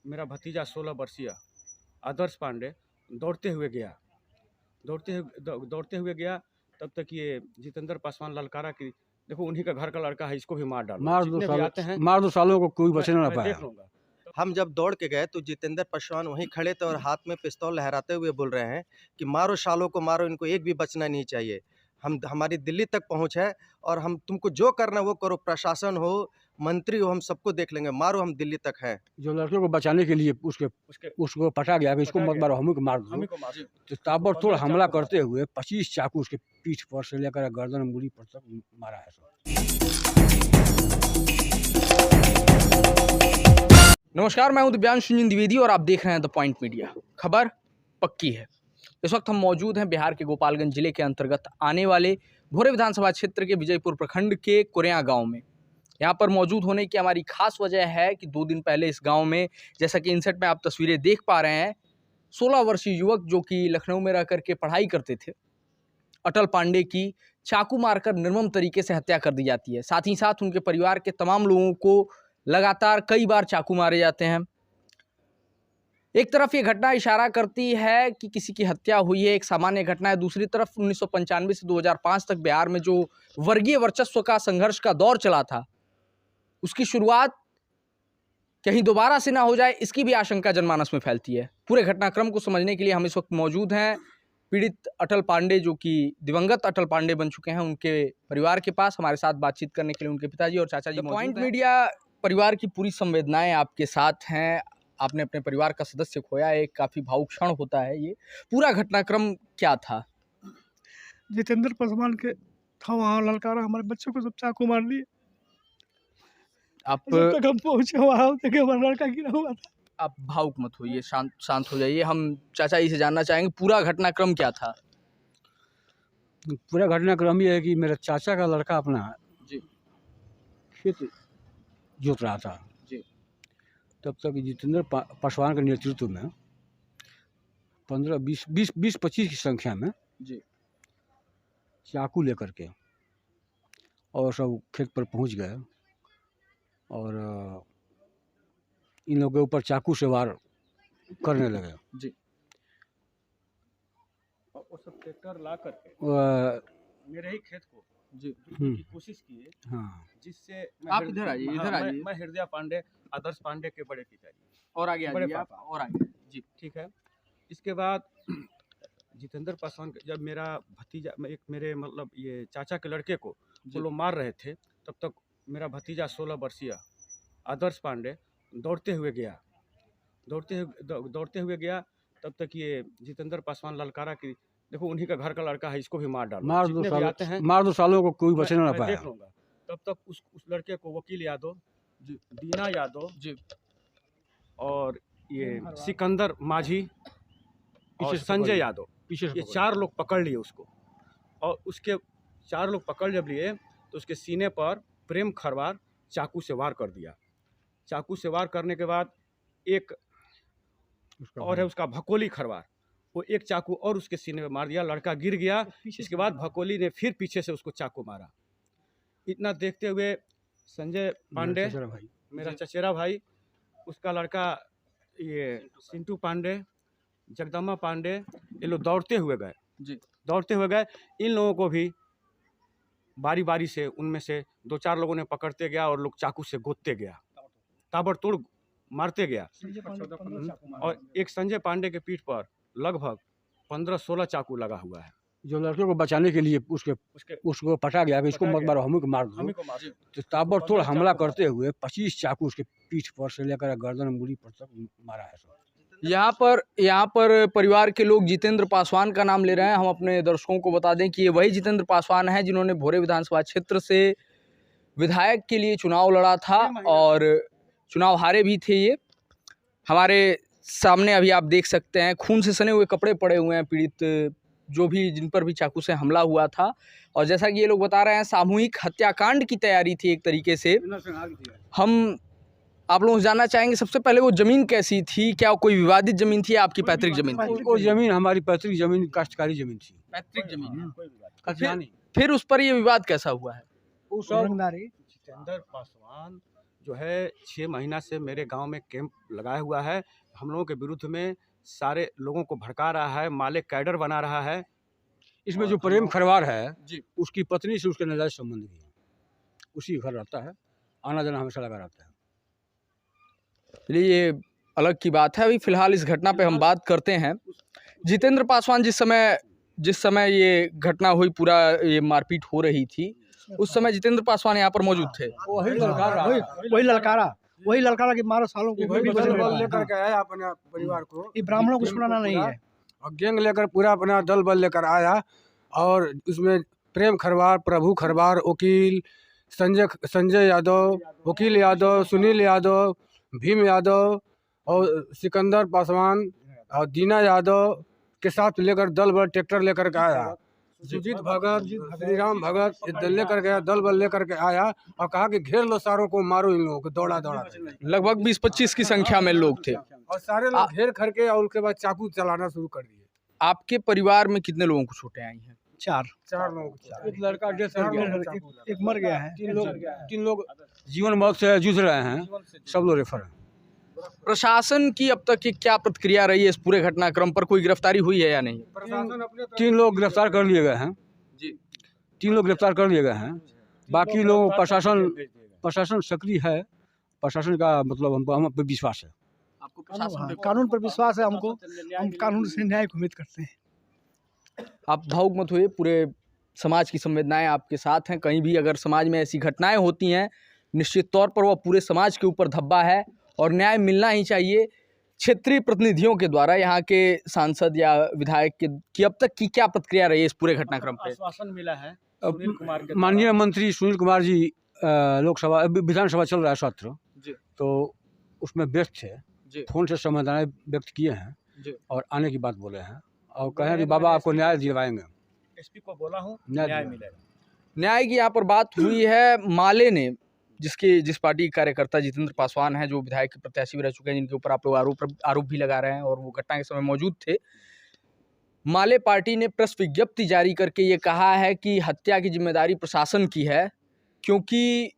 मेरा भतीजा 16 वर्षीय आदर्श पांडे दौड़ते हुए गया। तब तक ये जितेंद्र पासवान ललकारा की, देखो उन्हीं का घर का लड़का है, इसको भी मार डालो। जितने भी आते हैं मार दो सालों को, कोई बचने ना पाया। देख लूंगा। हम जब दौड़ के गए तो जितेंद्र पासवान वहीं खड़े थे और हाथ में पिस्तौल लहराते हुए बोल रहे हैं कि मारो सालों को मारो, इनको एक भी बचना नहीं चाहिए। हमारी दिल्ली तक पहुंच है और हम तुमको जो करना वो करो, प्रशासन हो मंत्री हो, हम सबको देख लेंगे, मारो, हम दिल्ली तक हैं। जो लड़के को बचाने के लिए उसको पटा गया कि इसको मत मारो, हम ही को मार दो, तो ताबड़तोड़ हमला करते हुए 25 चाकू उसके पीठ पर से लेकर गर्दन मूड़ी पर तक मारा है। नमस्कार, मैं हूं दिव्यांश द्विवेदी और आप देख रहे हैं द पॉइंट मीडिया। खबर पक्की है। इस वक्त हम मौजूद हैं बिहार के गोपालगंज जिले के अंतर्गत आने वाले भोरे विधानसभा क्षेत्र के विजयपुर प्रखंड के कोरेया गांव में। यहां पर मौजूद होने की हमारी खास वजह है कि 2 दिन पहले इस गांव में, जैसा कि इनसेट में आप तस्वीरें देख पा रहे हैं, 16 वर्षीय युवक जो कि लखनऊ में रह करके पढ़ाई करते थे, अटल पांडे की चाकू मारकर निर्मम तरीके से हत्या कर दी जाती है। साथ ही साथ उनके परिवार के तमाम लोगों को लगातार कई बार चाकू मारे जाते हैं। एक तरफ ये घटना इशारा करती है कि किसी की हत्या हुई है, एक सामान्य घटना है। दूसरी तरफ 1995 से 2005 तक बिहार में जो वर्गीय वर्चस्व का संघर्ष का दौर चला था, उसकी शुरुआत कहीं दोबारा से ना हो जाए, इसकी भी आशंका जनमानस में फैलती है। पूरे घटनाक्रम को समझने के लिए हम इस वक्त मौजूद हैं पीड़ित अटल पांडे, जो कि दिवंगत अटल पांडे बन चुके हैं, उनके परिवार के पास। हमारे साथ बातचीत करने के लिए उनके पिताजी और चाचा जी मौजूद हैं। पॉइंट मीडिया परिवार की पूरी संवेदनाएं आपके साथ हैं। आपने अपने परिवार का सदस्य खोया, एक काफी भावुक क्षण होता है ये। पूरा घटनाक्रम क्या था? जितेंद्र पासवान के था वहाँ ललकारा, हमारे बच्चों को सब चाकू मार लिए। आप जब तक हम पहुँचे वहाँ तक हमारा लड़का गिरा हुआ था। आप भावुक मत होइए, शांत हो जाइए। हम चाचा जी से जानना चाहेंगे पूरा घटनाक्रम क्या था। पूरा घटनाक्रम ये है कि मेरा चाचा का लड़का अपना जी खेत जोत रहा था जी। तब तक जितेंद्र पासवान के नेतृत्व में 15-20-25 की संख्या में जी चाकू लेकर के और सब खेत पर पहुंच गए और इन लोगों के ऊपर चाकू से वार करने लगे जी। और वो सब ट्रैक्टर ला करके मेरे ही खेत को जी की कोशिश किए, हाँ, जिससे आप इधर आइए, इधर आइए। मैं हृदय पांडे, आदर्श पांडे के बड़े पिताजी और आगे बड़े आइए आप, पापा। और आगे जी। ठीक है। इसके बाद जितेंद्र पासवान जब मेरा भतीजा, एक मेरे मतलब ये चाचा के लड़के को वो लोग मार रहे थे, तब तक मेरा भतीजा 16 वर्षीय आदर्श पांडे दौड़ते हुए गया। तब तक ये जितेंद्र पासवान ललकारा की, देखो उन्हीं का घर का लड़का है, इसको भी मार डालो। मार दो सालों को, कोई बचने ना पाया। देख लूंगा। तब तक उस लड़के को वकील यादव जी, दीना यादव जी, और ये सिकंदर माझी और संजय यादव, ये 4 लोग पकड़ लिए उसको। और उसके 4 लोग पकड़ जब लिए तो उसके सीने पर प्रेम खरवार चाकू से वार कर दिया। चाकू से वार करने के बाद एक और है उसका भकोली खरवार, वो एक चाकू और उसके सीने में मार दिया। लड़का गिर गया। इसके बाद भकोली ने फिर पीछे से उसको चाकू मारा। इतना देखते हुए संजय पांडे, मेरा चचेरा भाई, उसका लड़का ये सिंटू पांडे, जगदम्बा पांडे, ये लोग दौड़ते हुए गए। इन लोगों को भी बारी बारी से उनमें से 2-4 लोगों ने पकड़ते गया और लोग चाकू से गोदते गया, ताबड़तोड़ मारते गया। और एक संजय पांडे के पीठ पर लगभग 15-16 चाकू लगा हुआ है। जो लड़के को बचाने के लिए उसको पटा गया कि इसको मत मारो, हम ही को मार दो, तो ताबड़तोड़ हमला करते हुए 25 चाकू उसके पीठ पर से लेकर गर्दन मूड़ी पर तक मारा है। यहाँ पर परिवार के लोग जितेंद्र पासवान का नाम ले रहे हैं। हम अपने दर्शकों को बता दें कि ये वही जितेंद्र पासवान है जिन्होंने भोरे विधानसभा क्षेत्र से विधायक के लिए चुनाव लड़ा था और चुनाव हारे भी थे। ये हमारे सामने अभी आप देख सकते हैं, खून से सने हुए कपड़े पड़े हुए हैं पीड़ित जो भी, जिन पर भी चाकू से हमला हुआ था। और जैसा कि ये लोग बता रहे हैं, सामूहिक हत्याकांड की तैयारी थी एक तरीके से। हम आप लोगों से जानना चाहेंगे सबसे पहले, वो जमीन कैसी थी? क्या कोई विवादित जमीन थी? आपकी पैतृक जमीन थी? वो जमीन हमारी पैतृक जमीन, काश्तकारी जमीन थी। पैतृक जमीन। खतियानी। फिर उस पर ये विवाद कैसा हुआ है? जितेंद्र पासवान जो है 6 महीना से मेरे गांव में कैंप लगाया हुआ है। हम लोगों के विरुद्ध में सारे लोगों को भड़का रहा है, माले कैडर बना रहा है। इसमें जो प्रेम खरवार है जी, उसकी पत्नी से उसके नाजायज संबंध भी है, उसी घर रहता है, आना जाना हमेशा लगा रहता है। चलिए ये अलग की बात है। अभी फिलहाल इस घटना पे हम बात करते हैं। जितेंद्र पासवान जिस समय ये घटना हुई, पूरा ये मारपीट हो रही थी, उस समय जितेंद्र पासवान यहाँ पर मौजूद थे। वही ललकारा कि मारो सालों को लेकर के आया अपने परिवार को, ये ब्राह्मणों को छुड़ाना नहीं है। और गैंग लेकर पूरा अपना दल बल लेकर आया, और उसमें प्रेम खरवार, प्रभु खरवार, वकील संजय यादव, वकील यादव, सुनील यादव, भीम यादव और सिकंदर पासवान और दीना यादव के साथ लेकर दल बल ट्रैक्टर लेकर के आया। सुजीत भगत, श्रीराम भगत लेकर गया, दल बल लेकर के आया और कहा कि घेर लो सारों को, मारो इन लोगों को, दौड़ा लगभग 20-25 की संख्या में लोग थे और सारे लोग घेर करके और उसके बाद चाकू चलाना शुरू कर दिए। आपके परिवार में कितने लोगों को चोटें आई हैं? 4 लोग, एक लड़का एक मर गया है, 3 लोग जीवन मौत से जूझ रहे हैं, सब लोग रेफर हैं। प्रशासन की अब तक की क्या प्रतिक्रिया रही है इस पूरे घटनाक्रम पर? कोई गिरफ्तारी हुई है या नहीं? 3 लोग गिरफ्तार कर लिए गए हैं जी, 3 लोग गिरफ्तार कर लिए गए हैं। बाकी लोग प्रशासन सक्रिय है, प्रशासन का मतलब हम पर विश्वास है। आपको प्रशासन कानून पर विश्वास है हमको, हम कानून से न्याय को उम्मीद करते हैं। आप भावुक मत हुए, पूरे समाज की संवेदनाएं आपके साथ हैं। कहीं भी अगर समाज में ऐसी घटनाएं होती हैं, निश्चित तौर पर वह पूरे समाज के ऊपर धब्बा है और न्याय मिलना ही चाहिए। क्षेत्रीय प्रतिनिधियों के द्वारा यहाँ के सांसद या विधायक की अब तक की क्या प्रतिक्रिया रही है इस पूरे घटनाक्रम पे? आश्वासन मिला है माननीय मंत्री सुनील कुमार जी, लोकसभा विधानसभा चल रहा है सत्र जी, तो उसमें व्यस्त थे जी, फोन से संवेदनाएं व्यक्त किए हैं जी, और आने की बात बोले हैं और कहें कि बाबा आपको न्याय दिलवाएंगे। एसपी को बोला हूँ, न्याय मिलेगा। न्याय की यहाँ पर बात हुई है। माले ने, जिस पार्टी के कार्यकर्ता जितेंद्र पासवान हैं, जो विधायक के प्रत्याशी भी रह चुके हैं, जिनके ऊपर आप लोग आरोप भी लगा रहे हैं और वो घटना के समय मौजूद थे, माले पार्टी ने प्रेस विज्ञप्ति जारी करके ये कहा है कि हत्या की जिम्मेदारी प्रशासन की है, क्योंकि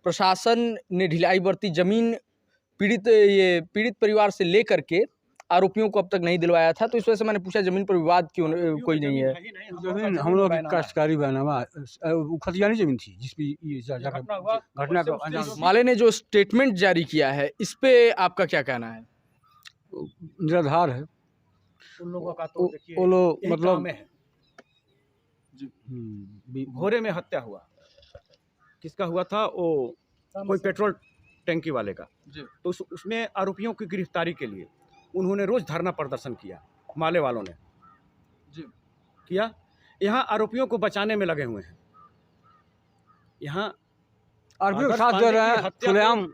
प्रशासन ने ढिलाई बरती। जमीन पीड़ित परिवार से लेकर के आरोपियों को अब तक नहीं दिलवाया था, तो इस वजह से मैंने पूछा जमीन पर विवाद क्यों कोई नहीं है? जमीन हम लोग काश्तकारी बैनामा खतियानी जमीन थी जिसपे घटना को अंजाम। माले ने जो स्टेटमेंट जारी किया है, इस पे आपका क्या कहना है? निराधार है उन लोगों का, तो वो लोग मतलब भोरे में हत्या हुआ। किसका हुआ था? वो कोई पेट्रोल टंकी वाले का। तो उसमें आरोपियों की गिरफ्तारी के लिए उन्होंने रोज धरना प्रदर्शन किया, माले वालों ने जी किया। यहाँ आरोपियों को बचाने में लगे हुए हैं। यहाँ आरोपियों को साथ दे रहे हैं,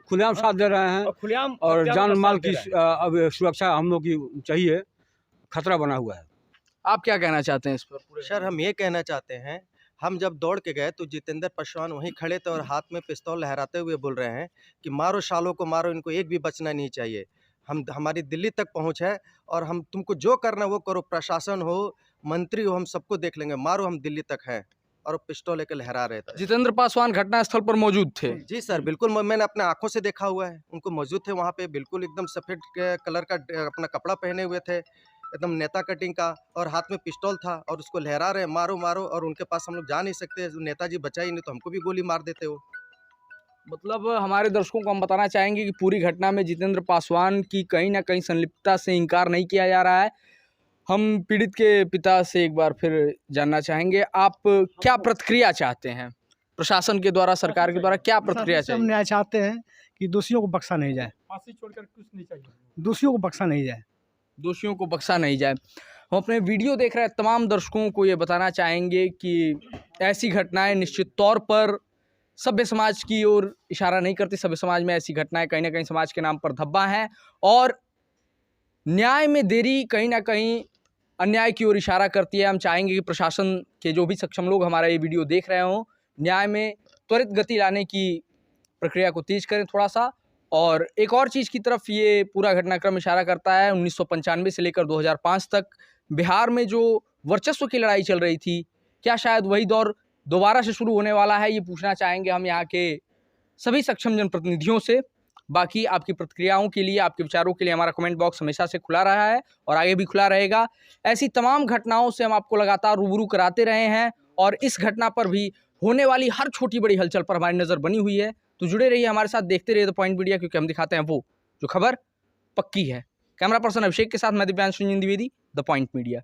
खुलेआम साथ दे रहे हैं, खुलेआम और जान माल की अब सुरक्षा हम लोग की चाहिए, खतरा बना हुआ है। आप क्या कहना चाहते हैं इस पर? सर हम ये कहना चाहते हैं, हम जब दौड़ के गए तो जितेंद्र पासवान वहीं खड़े थे और हाथ में पिस्तौल लहराते हुए बोल रहे हैं कि मारो सालों को, मारो, इनको एक भी बचना नहीं चाहिए। हमारी दिल्ली तक पहुंच है और हम तुमको जो करना वो करो, प्रशासन हो, मंत्री हो, हम सबको देख लेंगे, मारो, हम दिल्ली तक हैं। और पिस्तौल लेकर लहरा रहे थे। जितेंद्र पासवान घटनास्थल पर मौजूद थे? जी सर, बिल्कुल, मैंने अपने आंखों से देखा हुआ है, उनको मौजूद थे वहाँ पे, बिल्कुल एकदम सफ़ेद कलर का अपना कपड़ा पहने हुए थे, एकदम नेता कटिंग का, और हाथ में पिस्तौल था और उसको लहरा रहे, मारो मारो। और उनके पास हम लोग जा नहीं सकते, नेताजी बचा ही नहीं तो हमको भी गोली मार देते वो। मतलब हमारे दर्शकों को हम बताना चाहेंगे कि पूरी घटना में जितेंद्र पासवान की कहीं ना कहीं संलिप्तता से इनकार नहीं किया जा रहा है। हम पीड़ित के पिता से एक बार फिर जानना चाहेंगे, आप क्या प्रतिक्रिया चाहते हैं? प्रशासन के द्वारा, सरकार के द्वारा क्या प्रतिक्रिया चाहिए? हम न्याय चाहते हैं कि दोषियों को बख्शा नहीं जाए, फांसी छोड़कर कुछ नहीं चाहिए, दोषियों को बख्शा नहीं जाए, दोषियों को बख्शा नहीं जाए। हम अपने वीडियो देख रहे तमाम दर्शकों को ये बताना चाहेंगे कि ऐसी घटनाएं निश्चित तौर पर सभ्य समाज की ओर इशारा नहीं करती। सभ्य समाज में ऐसी घटनाएं कहीं ना कहीं समाज के नाम पर धब्बा हैं और न्याय में देरी कहीं ना कहीं अन्याय की ओर इशारा करती है। हम चाहेंगे कि प्रशासन के जो भी सक्षम लोग हमारा ये वीडियो देख रहे हों, न्याय में त्वरित गति लाने की प्रक्रिया को तेज करें थोड़ा सा। और एक और चीज़ की तरफ ये पूरा घटनाक्रम इशारा करता है, 1995 से लेकर 2005 तक बिहार में जो वर्चस्व की लड़ाई चल रही थी, क्या शायद वही दौर दोबारा से शुरू होने वाला है? ये पूछना चाहेंगे हम यहाँ के सभी सक्षम जनप्रतिनिधियों से। बाकी आपकी प्रतिक्रियाओं के लिए, आपके विचारों के लिए हमारा कमेंट बॉक्स हमेशा से खुला रहा है और आगे भी खुला रहेगा। ऐसी तमाम घटनाओं से हम आपको लगातार रूबरू कराते रहे हैं और इस घटना पर भी होने वाली हर छोटी बड़ी हलचल पर हमारी नज़र बनी हुई है। तो जुड़े रहिए हमारे साथ, देखते रहिए द पॉइंट मीडिया, क्योंकि हम दिखाते हैं वो जो खबर पक्की है। कैमरा पर्सन अभिषेक के साथ मैं Divyansh Ranjan Dwivedi, the point media.